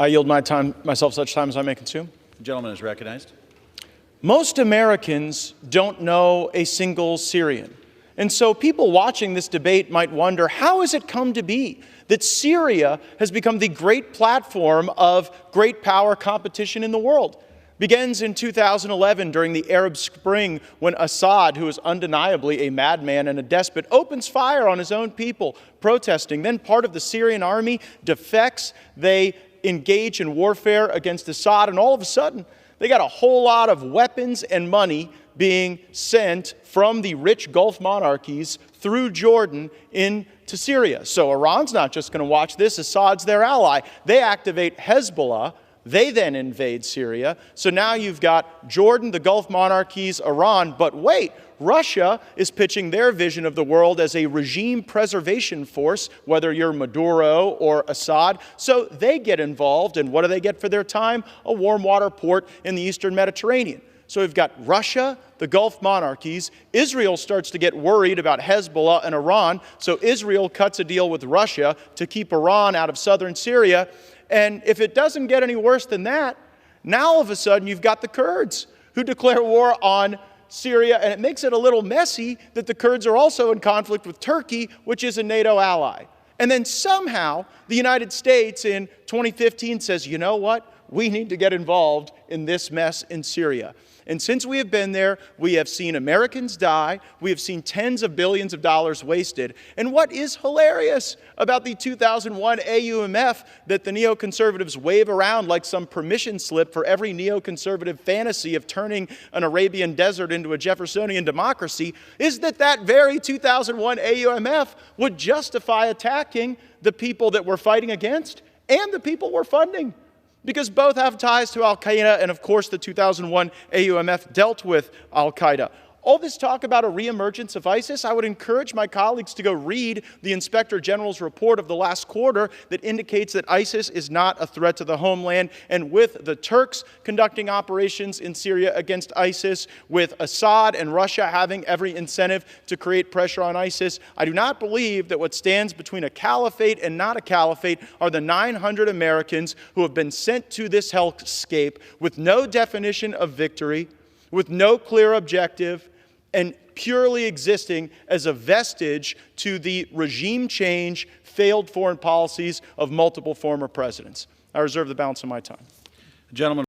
I yield myself such time as I may consume. The gentleman is recognized. Most Americans don't know a single Syrian. And so people watching this debate might wonder, how has it come to be that Syria has become the great platform of great power competition in the world? Begins in 2011 during the Arab Spring when Assad, who is undeniably a madman and a despot, opens fire on his own people protesting. Then part of the Syrian army defects. They engage in warfare against Assad, and all of a sudden they got a whole lot of weapons and money being sent from the rich Gulf monarchies through Jordan into Syria. So Iran's not just going to watch this. Assad's their ally. They activate Hezbollah. They then invade Syria. So now you've got Jordan, the Gulf monarchies, Iran. But wait, Russia is pitching their vision of the world as a regime preservation force, whether you're Maduro or Assad. So they get involved. And what do they get for their time? A warm water port in the Eastern Mediterranean. So we've got Russia, the Gulf monarchies. Israel starts to get worried about Hezbollah and Iran. So Israel cuts a deal with Russia to keep Iran out of southern Syria. And if it doesn't get any worse than that, now all of a sudden you've got the Kurds who declare war on Syria. And it makes it a little messy that the Kurds are also in conflict with Turkey, which is a NATO ally. And then somehow the United States in 2015 says, you know what? We need to get involved in this mess in Syria. And since we have been there, we have seen Americans die. We have seen tens of billions of dollars wasted. And what is hilarious about the 2001 AUMF that the neoconservatives wave around like some permission slip for every neoconservative fantasy of turning an Arabian desert into a Jeffersonian democracy is that that very 2001 AUMF would justify attacking the people that we're fighting against and the people we're funding. Because both have ties to al-Qaeda, and of course the 2001 AUMF dealt with al-Qaeda. All this talk about a reemergence of ISIS, I would encourage my colleagues to go read the Inspector General's report of the last quarter that indicates that ISIS is not a threat to the homeland. And with the Turks conducting operations in Syria against ISIS, with Assad and Russia having every incentive to create pressure on ISIS, I do not believe that what stands between a caliphate and not a caliphate are the 900 Americans who have been sent to this hellscape with no definition of victory, with no clear objective, and purely existing as a vestige to the regime change, failed foreign policies of multiple former presidents. I reserve the balance of my time. Gentlemen.